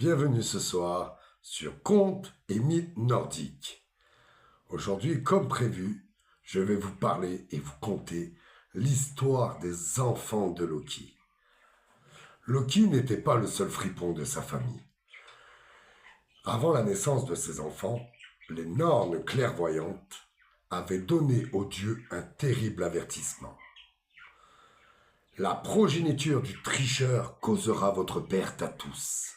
Bienvenue ce soir sur Contes et mythes nordiques. Aujourd'hui, comme prévu, je vais vous parler et vous conter l'histoire des enfants de Loki. Loki n'était pas le seul fripon de sa famille. Avant la naissance de ses enfants, les Nornes clairvoyantes avaient donné aux dieux un terrible avertissement. La progéniture du tricheur causera votre perte à tous.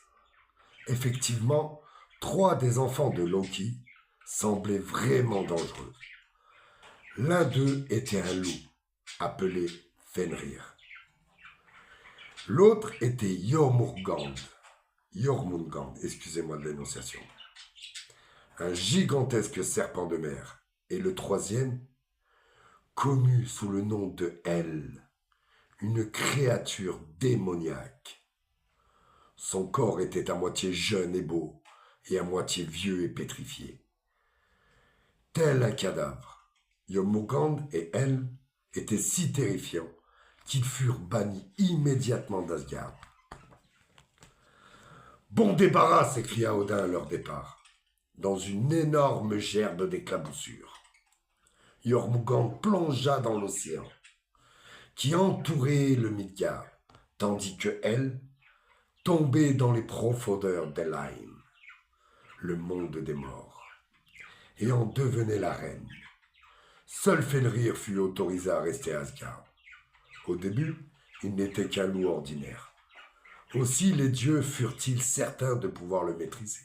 Effectivement, 3 des enfants de Loki semblaient vraiment dangereux. L'un d'eux était un loup, appelé Fenrir. L'autre était Jormungand, excusez-moi de l'énonciation, un gigantesque serpent de mer. Et le troisième, connu sous le nom de Hel, une créature démoniaque. Son corps était à moitié jeune et beau, et à moitié vieux et pétrifié. Tel un cadavre, Jormungand et Hel étaient si terrifiants qu'ils furent bannis immédiatement d'Asgard. « Bon débarras !» s'écria Odin à leur départ, dans une énorme gerbe d'éclaboussures. Jormungand plongea dans l'océan, qui entourait le Midgard, tandis que Hel tombait dans les profondeurs d'Helheim, le monde des morts, et en devenait la reine. Seul Fenrir fut autorisé à rester à Asgard. Au début, il n'était qu'un loup ordinaire. Aussi les dieux furent-ils certains de pouvoir le maîtriser.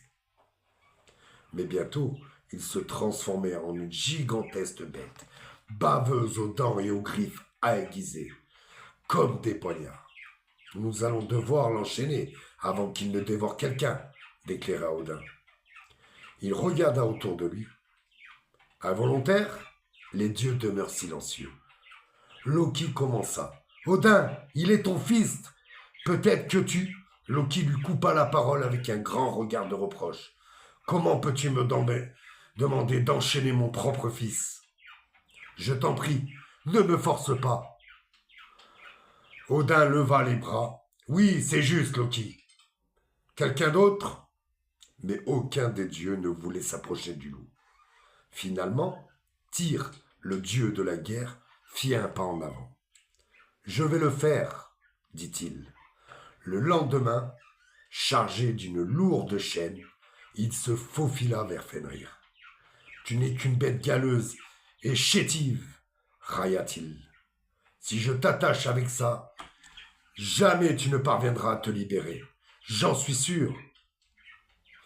Mais bientôt, il se transformait en une gigantesque bête, baveuse aux dents et aux griffes aiguisées, comme des poignards. « Nous allons devoir l'enchaîner avant qu'il ne dévore quelqu'un, » déclara Odin. Il regarda autour de lui. Involontaire, les dieux demeurent silencieux. Loki commença. « Odin, il est ton fils. Peut-être que tu... » Loki lui coupa la parole avec un grand regard de reproche. « Comment peux-tu me demander d'enchaîner mon propre fils ? Je t'en prie, ne me force pas. » Odin leva les bras. « Oui, c'est juste, Loki. Quelqu'un d'autre ?» Mais aucun des dieux ne voulait s'approcher du loup. Finalement, Tyr, le dieu de la guerre, fit un pas en avant. « Je vais le faire, » dit-il. Le lendemain, chargé d'une lourde chaîne, il se faufila vers Fenrir. « Tu n'es qu'une bête galeuse et chétive, » railla-t-il. « Si je t'attache avec ça, jamais tu ne parviendras à te libérer. J'en suis sûr. »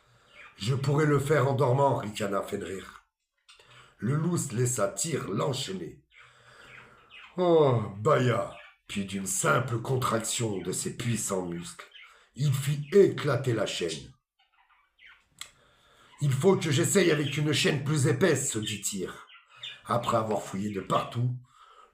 « Je pourrais le faire en dormant, » ricana Fenrir. Le loup laissa Tyr l'enchaîner. Oh, bâilla. Puis d'une simple contraction de ses puissants muscles, il fit éclater la chaîne. « Il faut que j'essaye avec une chaîne plus épaisse, » se dit Tyr. Après avoir fouillé de partout,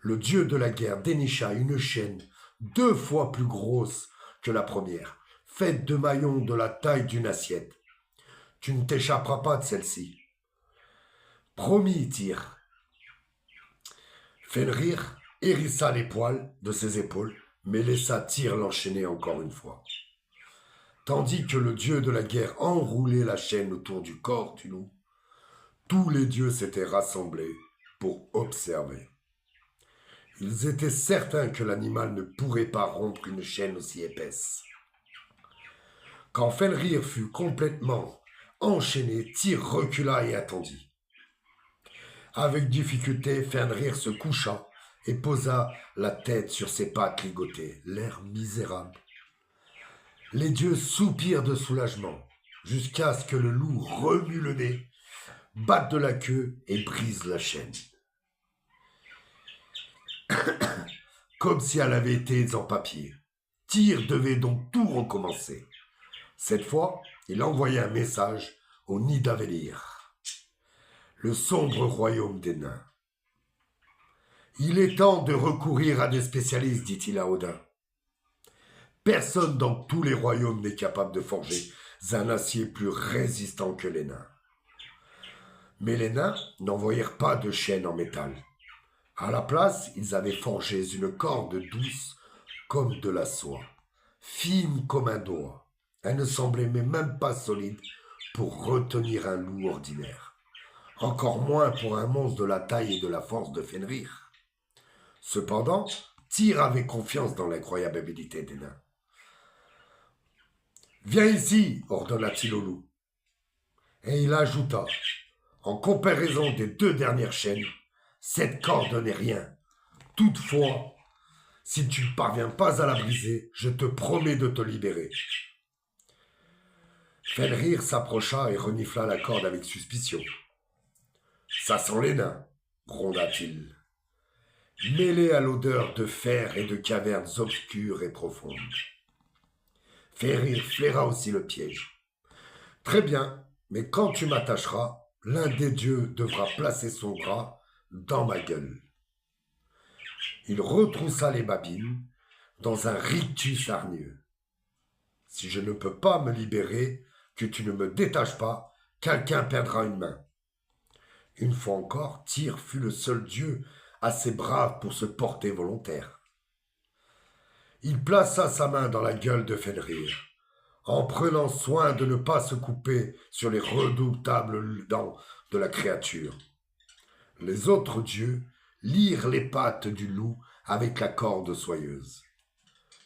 le dieu de la guerre dénicha une chaîne 2 fois plus grosse que la première, faite de maillons de la taille d'une assiette. « Tu ne t'échapperas pas de celle-ci. »« Promis, Tyr. » Fenrir hérissa les poils de ses épaules, mais laissa Tyr l'enchaîner encore une fois. Tandis que le dieu de la guerre enroulait la chaîne autour du corps du loup, tous les dieux s'étaient rassemblés pour observer. Ils étaient certains que l'animal ne pourrait pas rompre une chaîne aussi épaisse. Quand Fenrir fut complètement enchaîné, Tyr recula et attendit. Avec difficulté, Fenrir se coucha et posa la tête sur ses pattes ligotées, l'air misérable. Les dieux soupirent de soulagement, jusqu'à ce que le loup remue le nez, batte de la queue et brise la chaîne. Comme si elle avait été en papier. Tyr devait donc tout recommencer. Cette fois, il envoya un message au Nidavellir, le sombre royaume des nains. « Il est temps de recourir à des spécialistes, dit-il à Odin. Personne dans tous les royaumes n'est capable de forger un acier plus résistant que les nains. » Mais les nains n'envoyèrent pas de chaîne en métal. À la place, ils avaient forgé une corde douce comme de la soie, fine comme un doigt, Elle ne semblait même pas solide pour retenir un loup ordinaire. Encore moins pour un monstre de la taille et de la force de Fenrir. Cependant, Tyr avait confiance dans l'incroyable habilité des nains. Viens ici, ordonna-t-il au loup. Et il ajouta, en comparaison des 2 dernières chaînes, cette corde n'est rien. Toutefois, si tu ne parviens pas à la briser, je te promets de te libérer. Fenrir s'approcha et renifla la corde avec suspicion. Ça sent les nains, gronda-t-il, mêlé à l'odeur de fer et de cavernes obscures et profondes. Fenrir flaira aussi le piège. Très bien, mais quand tu m'attacheras, l'un des dieux devra placer son bras dans ma gueule. Il retroussa les babines dans un rictus hargneux. Si je ne peux pas me libérer, que tu ne me détaches pas, quelqu'un perdra une main. Une fois encore, Tyr fut le seul dieu assez brave pour se porter volontaire. Il plaça sa main dans la gueule de Fenrir, en prenant soin de ne pas se couper sur les redoutables dents de la créature. Les autres dieux lirent les pattes du loup avec la corde soyeuse,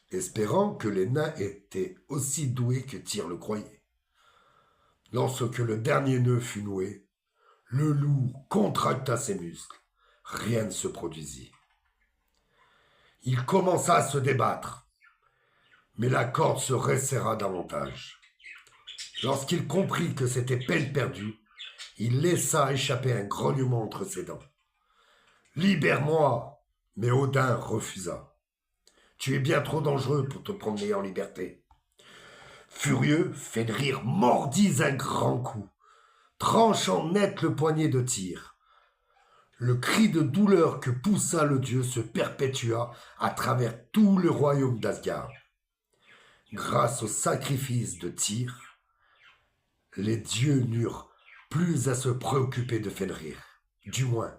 espérant que les nains étaient aussi doués que Tyr le croyait. Lorsque le dernier nœud fut noué, le loup contracta ses muscles. Rien ne se produisit. Il commença à se débattre, mais la corde se resserra davantage. Lorsqu'il comprit que c'était peine perdue, il laissa échapper un grognement entre ses dents. « Libère-moi !» Mais Odin refusa. « Tu es bien trop dangereux pour te promener en liberté. » Furieux, Fenrir mordit un grand coup, tranchant net le poignet de Tyr. Le cri de douleur que poussa le dieu se perpétua à travers tout le royaume d'Asgard. Grâce au sacrifice de Tyr, les dieux n'eurent plus à se préoccuper de Fenrir, du moins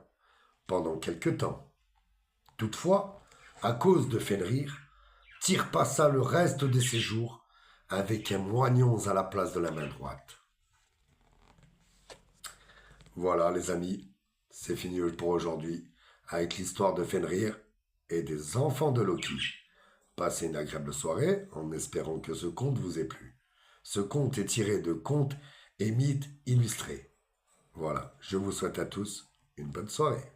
pendant quelque temps. Toutefois, à cause de Fenrir, Tyr passa le reste de ses jours avec un moignon à la place de la main droite. Voilà les amis, c'est fini pour aujourd'hui avec l'histoire de Fenrir et des enfants de Loki. Passez une agréable soirée en espérant que ce conte vous ait plu. Ce conte est tiré de Contes et mythes illustrés. Voilà, je vous souhaite à tous une bonne soirée.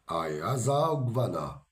Ayaza Ugvana.